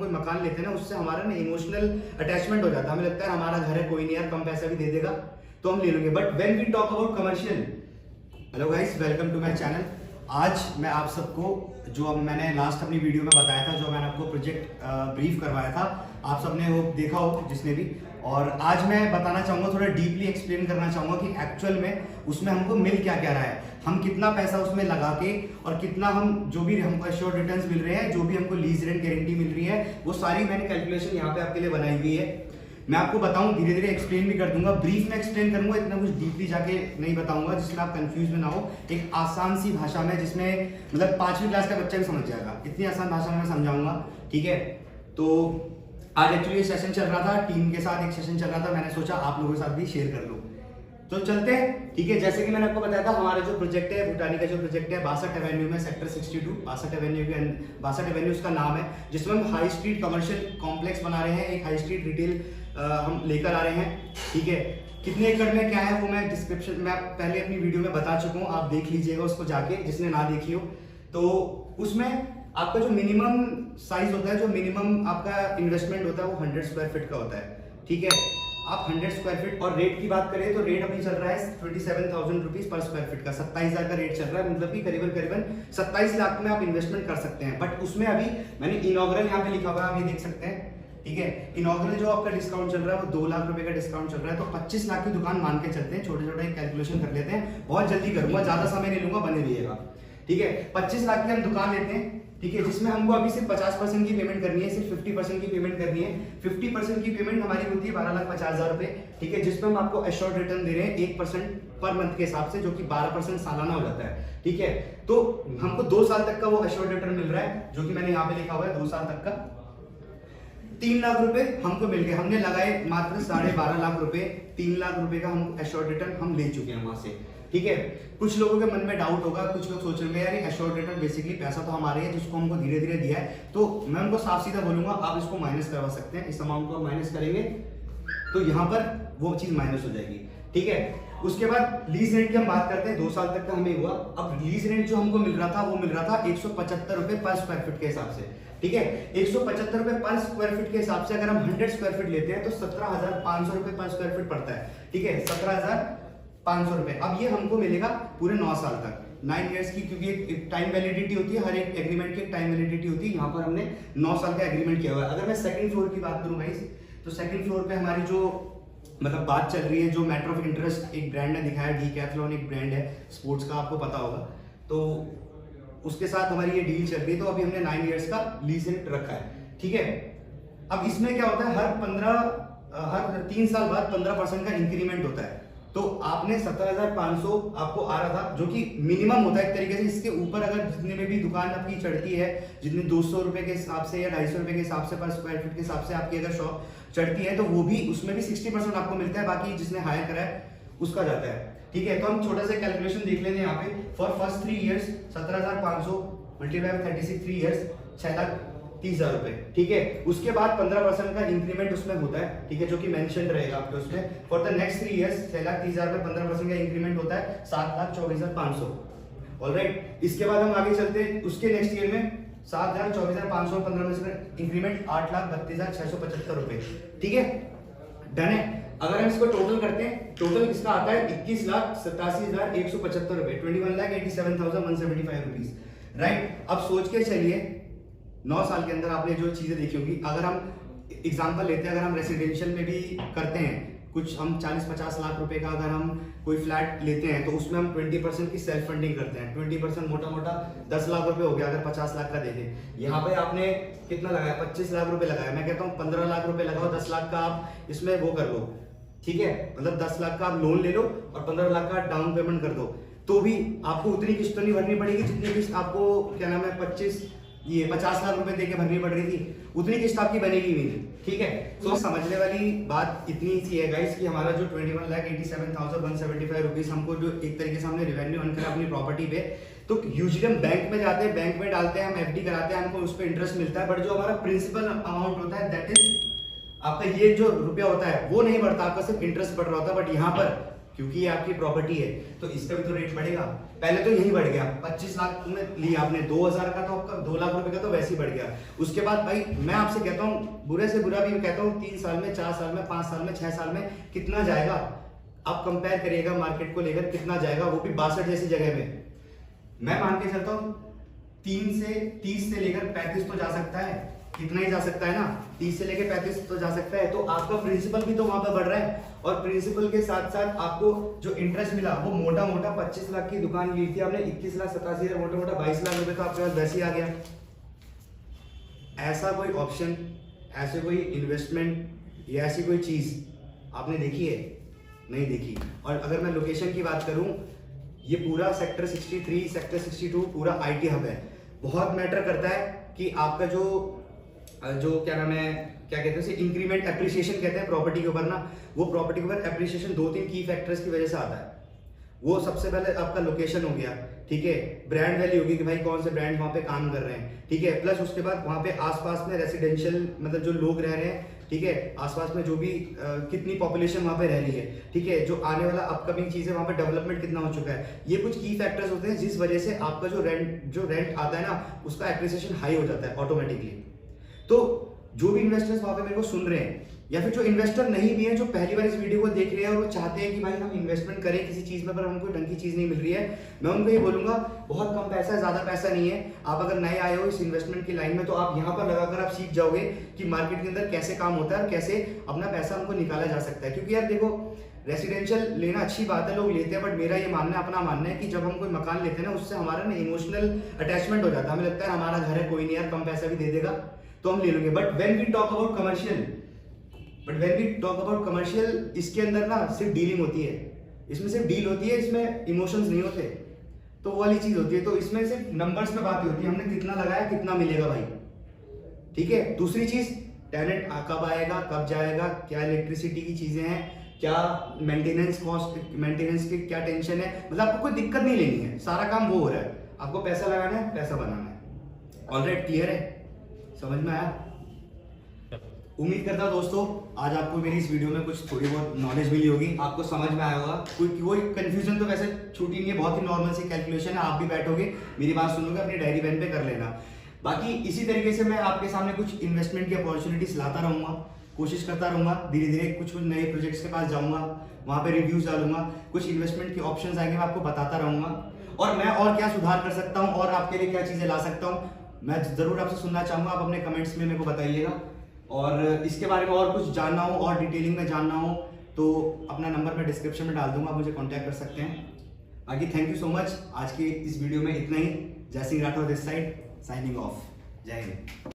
कोई मकान लेते हैं ना, उससे हमारा ना इमोशनल अटैचमेंट हो जाता है, हमें लगता है हमारा घर है, कोई नहीं यार कम पैसा भी दे देगा तो हम ले लेंगे। But when we talk about commercial, hello guys, welcome to my channel. आज मैं आप सबको जो मैंने लास्ट अपनी वीडियो में बताया था, जो मैंने आपको प्रोजेक्ट ब्रीफ करवाया था, आप सबने वो देखा हो जिसने भी, और आज मैं बताना चाहूँगा, थोड़ा डीपली एक्सप्लेन करना चाहूँगा कि एक्चुअल में उसमें हमको मिल क्या क्या रहा है, हम कितना पैसा उसमें लगा के और कितना हम जो भी हमको एश्योर्ड रिटर्न्स मिल रहे हैं, जो भी हमको लीज रेंट गारंटी मिल रही है, वो सारी मैंने कैलकुलेशन यहाँ पे आपके लिए बनाई हुई है। मैं आपको बताऊं, धीरे धीरे एक्सप्लेन भी कर दूंगा, ब्रीफ में एक्सप्लेन करूंगा, इतना कुछ डीपली जाके नहीं बताऊंगा जिसमें आप कंफ्यूज में ना हो। एक आसान सी भाषा में, जिसमें मतलब 5वीं क्लास का बच्चा भी समझ जाएगा, इतनी आसान भाषा में मैं समझाऊंगा, ठीक है। तो आज एक्चुअली सेशन चल रहा था, टीम के साथ एक सेशन चल रहा था, मैंने सोचा आप लोगों के साथ भी शेयर कर लूं, तो चलते हैं, ठीक है। जैसे कि मैंने आपको बताया था, हमारा जो प्रोजेक्ट है, भूटानी का जो प्रोजेक्ट है, 62 एवेन्यू में, सेक्टर 62, 62 एवेन्यू के 62 एवेन्यू उसका नाम है, जिसमें हम हाई स्ट्रीट कमर्शियल कॉम्प्लेक्स बना रहे हैं, एक हाई स्ट्रीट रिटेल हम लेकर आ रहे हैं, ठीक है। कितने एकड़ में क्या है वो मैं डिस्क्रिप्शन में पहले अपनी वीडियो में बता चुका हूँ, आप देख लीजिएगा उसको जाके, जिसने ना देखी हो। तो उसमें आपका जो मिनिमम साइज होता है, जो मिनिमम आपका इन्वेस्टमेंट होता है, वो 100 स्क्वायर फीट का होता है, ठीक है। आप 100 स्क्वायर फीट, और रेट की बात करें तो रेट अभी चल रहा है 27,000 रुपीज पर स्क्वायर फीट का, 27,000 का रेट चल रहा है, मतलब कि करीबन 27 लाख में आप इन्वेस्टमेंट कर सकते हैं। बट उसमें अभी मैंने इनॉग्रल यहाँ पे लिखा हुआ है, आप ये देख सकते हैं, ठीक है। इनॉग्रल जो आपका डिस्काउंट चल रहा है वो 2 लाख रुपए का डिस्काउंट चल रहा है, तो 25 लाख की दुकान मान के चलते हैं, छोटे छोटे कैलकुलेशन कर लेते हैं, बहुत जल्दी करूंगा, ज्यादा समय नहीं लूंगा, बने रहिएगा, ठीक है। 25 लाख की हम दुकान लेते हैं, ठीक है, जिसमें हमको अभी सिर्फ 50% की पेमेंट करनी है, सिर्फ 50% की पेमेंट करनी है। 50% की पेमेंट हमारी होती है 12,50,000 रुपए, ठीक है, जिसमें हम आपको एश्योर्ड रिटर्न दे रहे हैं 1% पर मंथ के हिसाब से, जो कि 12% सालाना हो जाता है, ठीक है। तो हमको 2 साल तक का वो एश्योर्ड रिटर्न मिल रहा है, जो कि मैंने यहाँ पे लिखा हुआ है 2 साल तक का। 3 लाख रुपए हमको मिल गए, हमने लगाए मात्र 12.5 लाख रुपए, 3 लाख रुपए का हम एश्योर्ड रिटर्न हम ले चुके हैं वहां से, ठीक है। कुछ लोगों के मन में डाउट होगा, कुछ लोग सोच रहे हैं यार एश्योर्ड रिटर्न बेसिकली पैसा तो हमारे है, जिसको हमको धीरे धीरे दिया है, तो मैं उनको साफ सीधा बोलूंगा, आप इसको माइनस करवा सकते हैं, इस अमाउंट को माइनस करेंगे तो यहाँ पर वो चीज माइनस हो जाएगी, ठीक है। उसके बाद लीज रेंट की हम बात करते हैं, 2 साल तक का हमें हुआ। अब लीज रेंट जो हमको मिल रहा था, वो मिल रहा था 175 रुपए पर स्क्वायर फीट के हिसाब से, ठीक है। 175 रुपए पर स्क्वायर फीट के हिसाब से अगर हम 100 स्क्वायर फीट लेते हैं तो 17,500 रुपए पर स्क्वायर फीट पड़ता है, ठीक है, 17,500 रुपए। अब ये हमको मिलेगा पूरे 9 साल तक, 9 इयर्स की, क्योंकि एक टाइम वैलिडिटी होती है, हर एक एग्रीमेंट की एक टाइम वैलिडिटी होती है, यहाँ पर हमने 9 साल का एग्रीमेंट किया हुआ है। अगर मैं सेकंड फ्लोर की बात करूँ गाइस, तो सेकंड फ्लोर पे हमारी जो मतलब बात चल रही है, जो मैटर ऑफ इंटरेस्ट एक ब्रांड ने दिखाया, डीकैथलॉन एक ब्रांड है स्पोर्ट्स का, आपको पता होगा, तो उसके साथ हमारी ये डील चल रही है, तो अभी हमने 9 इयर्स का लीज रेंट रखा है, ठीक है। अब इसमें क्या होता है, हर 3 साल बाद 15% का इंक्रीमेंट होता है, तो आपने 17,500 आपको आ रहा था, जो कि मिनिमम होता है एक तरीके से। इसके ऊपर अगर जितने में भी दुकान आपकी चढ़ती है, जितने 200 रुपए के हिसाब से या 250 रुपए के हिसाब से पर स्क्वायर फीट के हिसाब से आपकी अगर शॉप चढ़ती है, तो वो भी उसमें भी 60% आपको मिलता है, बाकी जिसने हायर करा है उसका जाता है, ठीक है। तो हम छोटा सा कैलकुलेशन देख लेते हैं यहाँ पे, for first 3 years 17,500 multiply by 36 3 years 6,30,000 रुपए, ठीक है। उसके बाद 15% का इंक्रीमेंट उसमें होता है, ठीक है, जो कि मेंशन रहेगा आपके उसमें। फॉर द नेक्स्ट 3 इयर्स 6,30,000 रुपए 15% का इंक्रीमेंट होता है 7,24,500, ऑलराइट। इसके बाद हम आगे चलते हैं, उसके नेक्स्ट ईयर में 7,24,500 15% इंक्रीमेंट 8,32,675 रुपए, ठीक है, डन है। अगर हम इसको टोटल करते हैं, टोटल इसका आता है 21,87,175 रुपए, 21,87,175 रुपीज, राइट। अब सोच के चलिए, 9 साल के अंदर आपने जो चीजें देखी होगी, अगर हम एग्जांपल लेते हैं, अगर हम रेसिडेंशियल में भी करते हैं कुछ, हम 40-50 लाख रुपए का अगर हम कोई फ्लैट लेते हैं, तो उसमें हम 20% की सेल्फ फंडिंग करते हैं, 20% मोटा मोटा 10 लाख रुपए हो गया, अगर 50 लाख का देखें। यहाँ पे आपने कितना लगाया, 25 लाख रुपए लगाया, मैं कहता हूँ 15 लाख रुपए लगाओ, 10 लाख का आप इसमें वो कर लो, ठीक है, मतलब 10 लाख का आप लोन ले लो और 15 लाख का डाउन पेमेंट कर दो, तो भी आपको उतनी किस्त नहीं भरनी पड़ेगी जितनी किस्त आपको क्या नाम है 50 लाख रुपए देके भरनी पड़ रही थी, उतनी किस्त आपकी बनेगी भी नहीं, ठीक है। तो समझने वाली बात इतनी सी है गाइस कि हमारा जो 21,87,175 रुपीज हमको जो एक तरीके से हमने रेवेन्यू अर्न करा अपनी प्रॉपर्टी पे, तो यूजुअली हम बैंक में जाते हैं, बैंक में डालते हैं, हम एफडी कराते हैं, हमको उस पर इंटरेस्ट मिलता है, बट जो हमारा प्रिंसिपल अमाउंट होता है, दैट इज आपका ये जो रुपया होता है वो नहीं बढ़ता, आपका सिर्फ इंटरेस्ट बढ़ रहा होता है। बट यहाँ पर क्योंकि ये आपकी प्रॉपर्टी है तो इसका भी तो रेट बढ़ेगा। पहले तो यही बढ़ गया, 25 लाख तुमने लिया, आपने 2000 का तो आपका 2 लाख रुपए का तो वैसे ही बढ़ गया। उसके बाद भाई मैं आपसे कहता हूँ, बुरे से बुरा भी कहता हूँ, 3 साल में, 4 साल में, 5 साल में, 6 साल में कितना जाएगा आप कंपेयर करिएगा मार्केट को लेकर, कितना जाएगा, वो भी 62 जैसी जगह में। मैं मान के चलता हूँ 30 से लेकर 35 तो जा सकता है, कितना ही जा सकता है ना, 30 से लेकर 35 तो जा सकता है। तो आपका प्रिंसिपल भी तो वहां पर बढ़ रहा है, और प्रिंसिपल के साथ साथ आपको जो इंटरेस्ट मिला वो मोटा मोटा 25 लाख की दुकान ली थी आपने, 21,87,000, मोटा मोटा 22 लाख रुपए तो आपके पास वैसे ही आ गया। ऐसा कोई ऑप्शन, ऐसे कोई इन्वेस्टमेंट या ऐसी कोई चीज आपने देखी है? नहीं देखी। और अगर मैं लोकेशन की बात करूं, ये पूरा सेक्टर 63, सेक्टर 62 पूरा IT हब है। बहुत मैटर करता है कि आपका जो क्या नाम है, क्या कहते हैं उसे, इंक्रीमेंट एप्रिसिएशन कहते हैं प्रॉपर्टी के ऊपर ना, वो प्रॉपर्टी के ऊपर एप्रिसिएशन 2-3 की फैक्टर्स की वजह से आता है। वो सबसे पहले आपका लोकेशन हो गया, ठीक है, ब्रांड वैल्यू होगी कि भाई कौन से ब्रांड वहां पे काम कर रहे हैं, ठीक है, प्लस उसके बाद वहां पे आसपास में रेसिडेंशियल मतलब जो लोग रह रहे हैं, ठीक है, आसपास में जो भी कितनी पॉपुलेशन वहां पे रह रही है, ठीक है, जो आने वाला अपकमिंग चीज है वहां पे डेवलपमेंट कितना हो चुका है, ये कुछ की फैक्टर्स होते हैं जिस वजह से आपका जो रेंट आता है ना, उसका एप्रिसिएशन हाई हो जाता है ऑटोमेटिकली। तो जो भी इन्वेस्टर्स वहां पे मेरे को सुन रहे हैं, या फिर जो इन्वेस्टर नहीं भी है, जो पहली बार इस वीडियो को देख रहे हैं और वो चाहते हैं कि भाई हम इन्वेस्टमेंट करें किसी चीज में पर हमको ढंग की चीज नहीं मिल रही है, मैं उनको ये बोलूंगा बहुत कम पैसा है, ज्यादा पैसा नहीं है। आप अगर नए आए हो इस इन्वेस्टमेंट की लाइन में तो आप यहाँ पर लगाकर आप सीख जाओगे कि मार्केट के अंदर कैसे काम होता है और कैसे अपना पैसा हमको निकाला जा सकता है। क्योंकि यार देखो, रेसिडेंशियल लेना अच्छी बात है, लोग लेते हैं, बट मेरा ये मानना है, अपना मानना है कि जब हम कोई मकान लेते हैं ना, उससे हमारा ना इमोशनल अटैचमेंट हो जाता है। हमें लगता है हमारा घर है, कोई नहीं यार कम पैसा भी दे देगा तो हम ले लेंगे। But when we talk about commercial, इसके अंदर ना सिर्फ डीलिंग होती है, इसमें सिर्फ डील होती है, इसमें इमोशंस नहीं होते, तो वो वाली चीज होती है। तो इसमें सिर्फ नंबर्स पे बात होती है, हमने कितना लगाया कितना मिलेगा भाई, ठीक है। दूसरी चीज, टेनेंट कब आएगा कब जाएगा, क्या इलेक्ट्रिसिटी की चीजें हैं, क्या मेंटेनेंस कॉस्ट, मेंटेनेंस की क्या टेंशन है, मतलब आपको कोई दिक्कत नहीं लेनी है, सारा काम वो हो रहा है, आपको पैसा लगाना है, पैसा बनाना है। ऑलराइट, क्लियर है, समझ में आया? उम्मीद करता हूं दोस्तों आज आपको मेरी इस वीडियो में कुछ थोड़ी बहुत नॉलेज मिली होगी, आपको समझ में आया होगा। कोई कंफ्यूजन तो वैसे छूटी नहीं है, बहुत ही नॉर्मल सी कैलकुलेशन है, आप भी बैठोगे मेरी बात सुनोगे, अपनी डायरी पेन पे कर लेना। बाकी इसी तरीके से मैं आपके सामने कुछ इन्वेस्टमेंट की अपॉर्चुनिटीज लाता रहूंगा, कोशिश करता रहूंगा, धीरे धीरे कुछ नए प्रोजेक्ट्स के पास जाऊंगा, वहां पे रिव्यूज डालूंगा, कुछ इन्वेस्टमेंट के ऑप्शंस आएंगे, मैं आपको बताता रहूंगा, और मैं और क्या सुधार कर सकता हूं और आपके लिए क्या चीजें ला सकता हूं, मैं जरूर आपसे सुनना चाहूंगा। आप अपने कमेंट्स में मेरे को बताइएगा, और इसके बारे में और कुछ जानना हो और डिटेलिंग में जानना हो तो अपना नंबर मैं डिस्क्रिप्शन में डाल दूंगा, आप मुझे कांटेक्ट कर सकते हैं। बाकी थैंक यू सो मच, आज की इस वीडियो में इतना ही। जय Singh Rathore this side, signing off. जय हिंद।